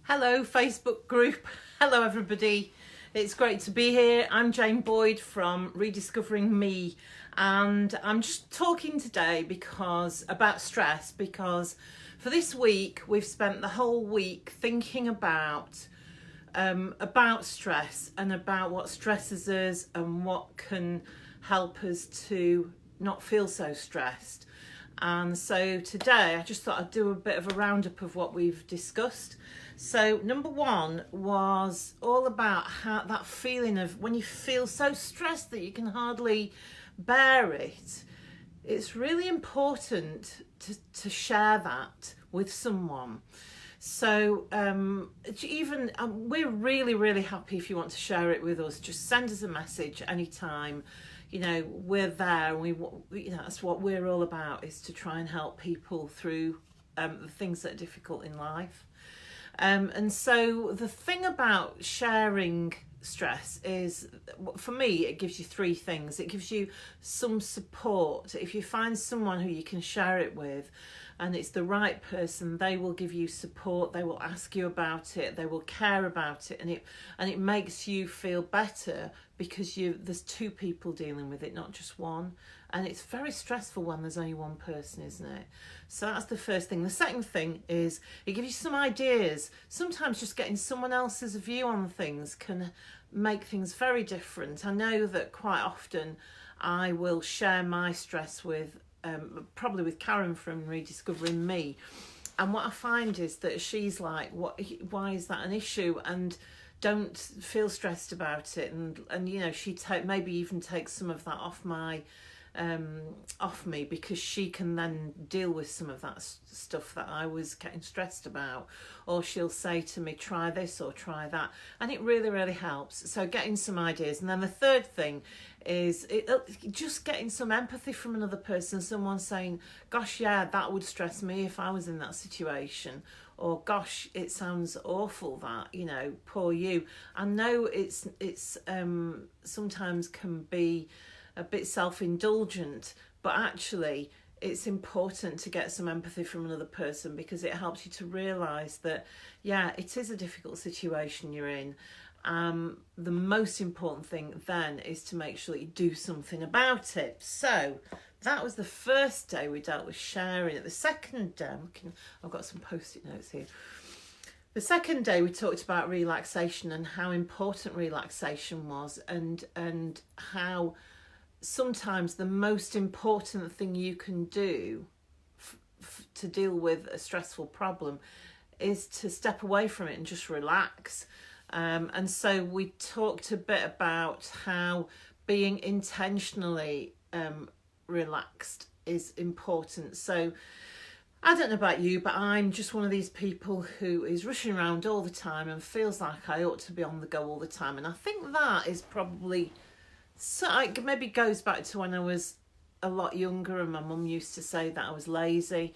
Hello Facebook group, hello everybody, it's great to be here. I'm Jane Boyd from Rediscovering Me, and I'm just talking today about stress, because for this week we've spent the whole week thinking about stress and about what stresses us and what can help us to not feel so stressed. And so today I just thought I'd do a bit of a roundup of what we've discussed. So number one was all about how that feeling of when you feel so stressed that you can hardly bear it. It's really important to share that with someone. So we're really happy if you want to share it with us. Just send us a message anytime. You know, we're there, and that's what we're all about, is to try and help people through the things that are difficult in life. And so the thing about sharing stress is, for me, it gives you three things. It gives you some support. If you find someone who you can share it with and it's the right person, they will give you support, they will ask you about it, they will care about it, and it makes you feel better because there's two people dealing with it, not just one. And it's very stressful when there's only one person, isn't it? So that's the first thing. The second thing is it gives you some ideas. Sometimes just getting someone else's view on things can make things very different. I know that quite often I will share my stress with probably with Karen from Rediscovering Me, and what I find is that she's like, why is that an issue, and don't feel stressed about it, and you know, she maybe even takes some of that off me, because she can then deal with some of that stuff that I was getting stressed about. Or she'll say to me, try this or try that, and it really helps. So getting some ideas. And then the third thing is just getting some empathy from another person, someone saying, gosh, yeah, that would stress me if I was in that situation, or gosh, it sounds awful that, you know, poor you. I know it's sometimes can be a bit self-indulgent, but actually it's important to get some empathy from another person, because it helps you to realise that, yeah, it is a difficult situation you're in. The most important thing then is to make sure that you do something about it. So that was the first day we dealt with sharing it. The second day, I've got some post-it notes here. The second day we talked about relaxation and how important relaxation was, and how sometimes the most important thing you can do to deal with a stressful problem is to step away from it and just relax. And so we talked a bit about how being intentionally relaxed is important. So I don't know about you, but I'm just one of these people who is rushing around all the time and feels like I ought to be on the go all the time. And I think that is probably, so it maybe goes back to when I was a lot younger and my mum used to say that I was lazy.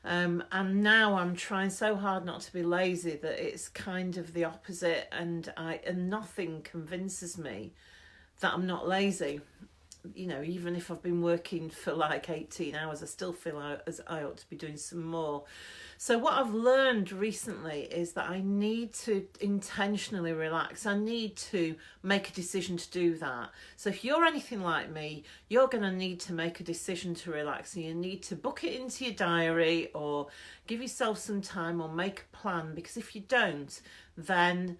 And now I'm trying so hard not to be lazy that it's kind of the opposite, and nothing convinces me that I'm not lazy. You know, even if I've been working for like 18 hours, I still feel I ought to be doing some more. So what I've learned recently is that I need to intentionally relax. I need to make a decision to do that. So if you're anything like me, you're going to need to make a decision to relax, and you need to book it into your diary or give yourself some time or make a plan, because if you don't, then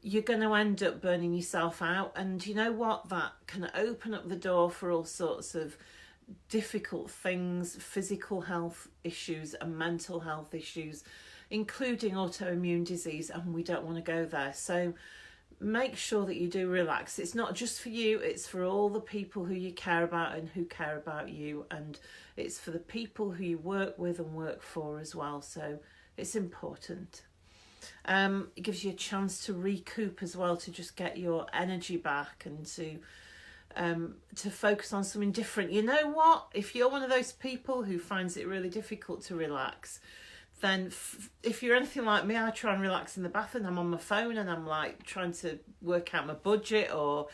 you're going to end up burning yourself out. And you know what? That can open up the door for all sorts of difficult things, physical health issues and mental health issues, including autoimmune disease, and we don't want to go there. So make sure that you do relax. It's not just for you, it's for all the people who you care about and who care about you, and it's for the people who you work with and work for as well. So it's important. It gives you a chance to recoup as well, to just get your energy back and to focus on something different. You know what? If you're one of those people who finds it really difficult to relax, then if you're anything like me, I try and relax in the bath and I'm on my phone and I'm like trying to work out my budget, or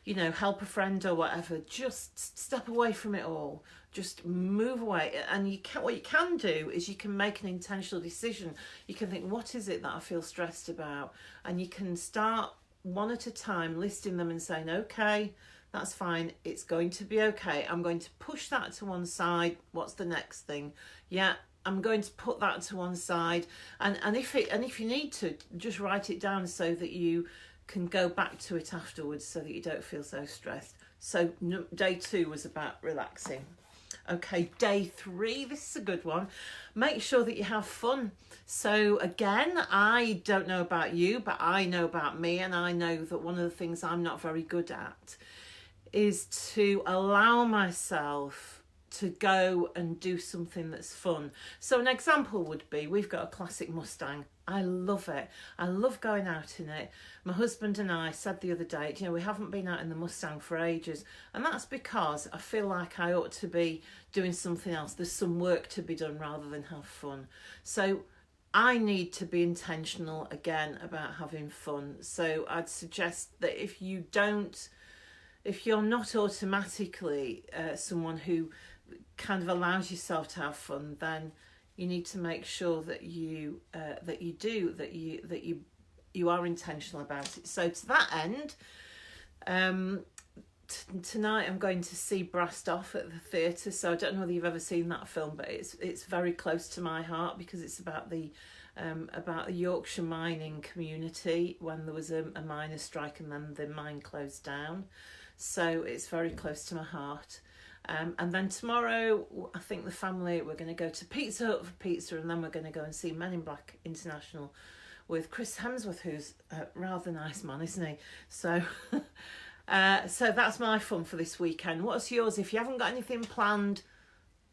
you know, help a friend or whatever, just step away from it all. Just move away. And what you can do is you can make an intentional decision. You can think, what is it that I feel stressed about? And you can start one at a time listing them and saying, okay, that's fine, it's going to be okay. I'm going to push that to one side. What's the next thing? Yeah, I'm going to put that to one side. And if you need to, just write it down so that you can go back to it afterwards, so that you don't feel so stressed. So day 2 was about relaxing. Okay, day 3, this is a good one. Make sure that you have fun. So again, I don't know about you, but I know about me, and I know that one of the things I'm not very good at is to allow myself to go and do something that's fun. So an example would be, we've got a classic Mustang. I love it. I love going out in it. My husband and I said the other day, you know, we haven't been out in the Mustang for ages. And that's because I feel like I ought to be doing something else. There's some work to be done rather than have fun. So I need to be intentional again about having fun. So I'd suggest that if you're not automatically someone who kind of allows yourself to have fun, then you need to make sure that you are intentional about it. So to that end, tonight I'm going to see Brassed Off at the theatre. So I don't know whether you've ever seen that film, but it's very close to my heart, because it's about the Yorkshire mining community when there was a miners' strike and then the mine closed down. So it's very close to my heart. And then tomorrow, I think the family, we're going to go to Pizza Hut for pizza, and then we're going to go and see Men in Black International with Chris Hemsworth, who's a rather nice man, isn't he? So so that's my fun for this weekend. What's yours? If you haven't got anything planned,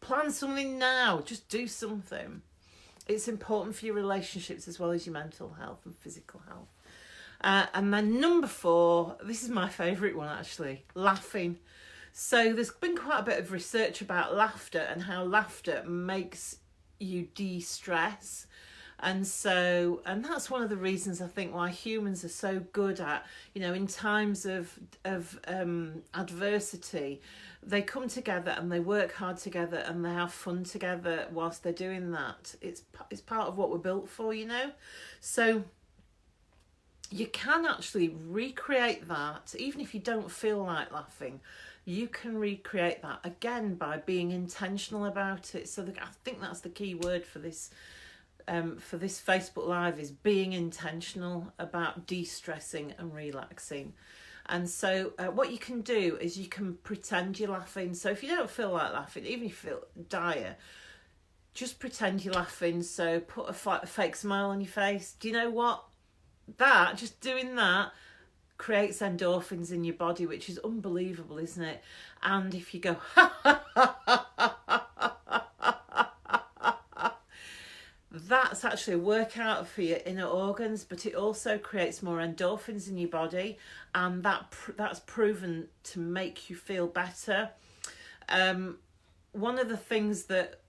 plan something now. Just do something. It's important for your relationships as well as your mental health and physical health. And then number 4, this is my favourite one actually, laughing. So there's been quite a bit of research about laughter and how laughter makes you de-stress. And that's one of the reasons I think why humans are so good at, you know, in times of adversity, they come together and they work hard together and they have fun together whilst they're doing that. It's part of what we're built for, you know. So you can actually recreate that, even if you don't feel like laughing. You can recreate that again by being intentional about it. So I think that's the key word for this Facebook Live, is being intentional about de-stressing and relaxing. And so what you can do is you can pretend you're laughing. So if you don't feel like laughing, even if you feel dire, just pretend you're laughing. So put a fake smile on your face. Do you know what? Just doing that creates endorphins in your body, which is unbelievable, isn't it? And if you go that's actually a workout for your inner organs, but it also creates more endorphins in your body, and that's proven to make you feel better. One of the things that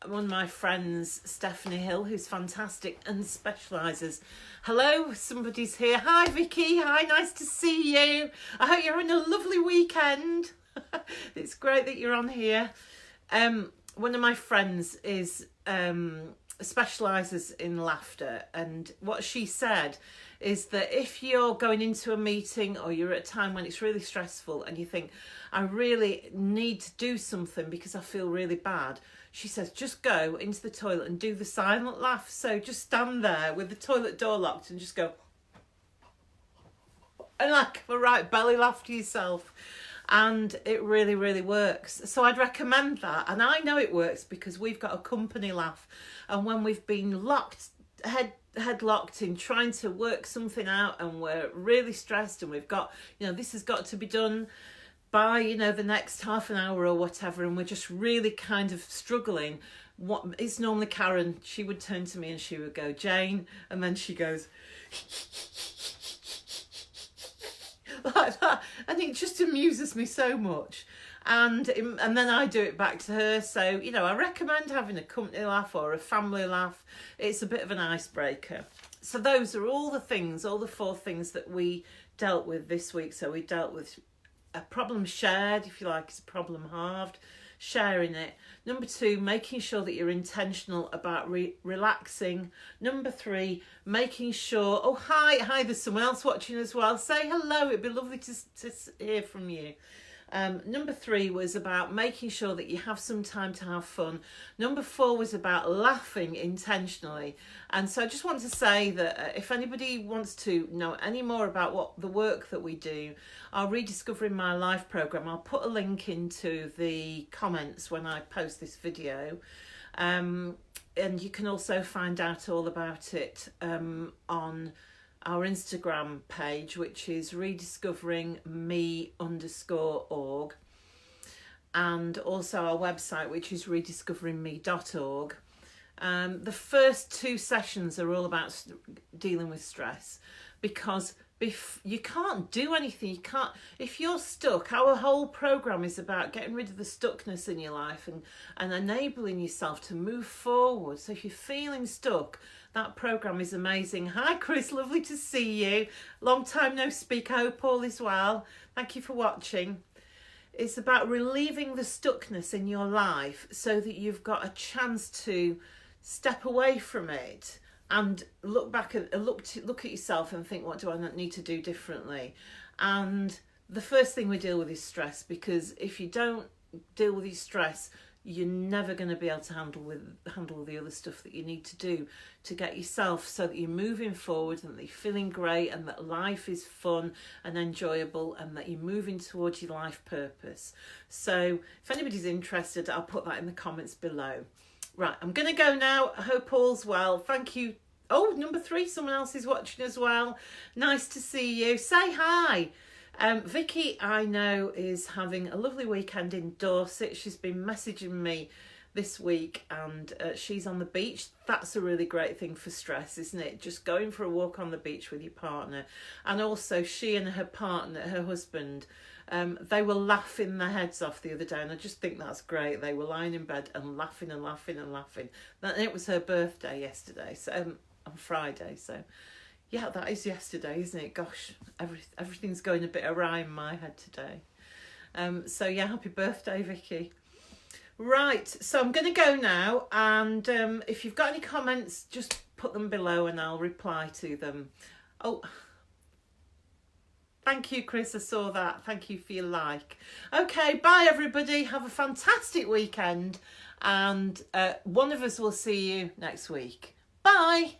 one of my friends, Stephanie Hill, who's fantastic and specialises. Hello, somebody's here. Hi, Vicky. Hi, nice to see you. I hope you're having a lovely weekend. It's great that you're on here. One of my friends specialises in laughter, and what she said is that if you're going into a meeting or you're at a time when it's really stressful and you think, I really need to do something because I feel really bad, she says, just go into the toilet and do the silent laugh. So just stand there with the toilet door locked and just go, and like a right belly laugh to yourself. And it really, really works. So I'd recommend that. And I know it works because we've got a company laugh. And when we've been head locked in trying to work something out, and we're really stressed, and we've got, you know, this has got to be done by, you know, the next half an hour or whatever, and we're just really kind of struggling. It's normally Karen. She would turn to me and she would go, Jane, and then she goes like that, and it just amuses me so much. And then I do it back to her. So, you know, I recommend having a company laugh or a family laugh. It's a bit of an icebreaker. So those are all the things, all the 4 things that we dealt with this week. So we dealt with a problem shared, if you like, it's a problem halved, sharing it. Number 2, making sure that you're intentional about relaxing. Number 3, making sure, oh, hi, there's someone else watching as well. Say hello, it'd be lovely to hear from you. Number 3 was about making sure that you have some time to have fun. Number 4 was about laughing intentionally. And so I just want to say that if anybody wants to know any more about what the work that we do, our Rediscovering My Life programme, I'll put a link into the comments when I post this video. And you can also find out all about it on our Instagram page, which is rediscoveringme_org, and also our website, which is rediscoveringme.org. The first 2 sessions are all about dealing with stress, because you can't do anything. You can't, if you're stuck. Our whole program is about getting rid of the stuckness in your life and enabling yourself to move forward. So if you're feeling stuck, that program is amazing. Hi Chris, lovely to see you. Long time no speak. I hope all is well. Thank you for watching. It's about relieving the stuckness in your life so that you've got a chance to step away from it and look back at look at yourself and think, what do I need to do differently? And the first thing we deal with is stress, because if you don't deal with your stress, you're never going to be able to handle the other stuff that you need to do to get yourself so that you're moving forward and that you're feeling great and that life is fun and enjoyable and that you're moving towards your life purpose. So if anybody's interested, I'll put that in the comments below. Right, I'm going to go now. I hope all's well. Thank you. Oh, number 3, someone else is watching as well. Nice to see you. Say hi. Vicky, I know, is having a lovely weekend in Dorset. She's been messaging me this week, and she's on the beach. That's a really great thing for stress, isn't it? Just going for a walk on the beach with your partner. And also she and her partner, her husband, they were laughing their heads off the other day, and I just think that's great. They were lying in bed and laughing and laughing and laughing. And it was her birthday yesterday, so on Friday, so yeah, that is yesterday, isn't it? Gosh, everything's going a bit awry in my head today. So yeah, happy birthday, Vicky. Right, so I'm going to go now, and if you've got any comments, just put them below and I'll reply to them. Oh, thank you, Chris, I saw that. Thank you for your like. Okay, bye everybody. Have a fantastic weekend, and one of us will see you next week. Bye.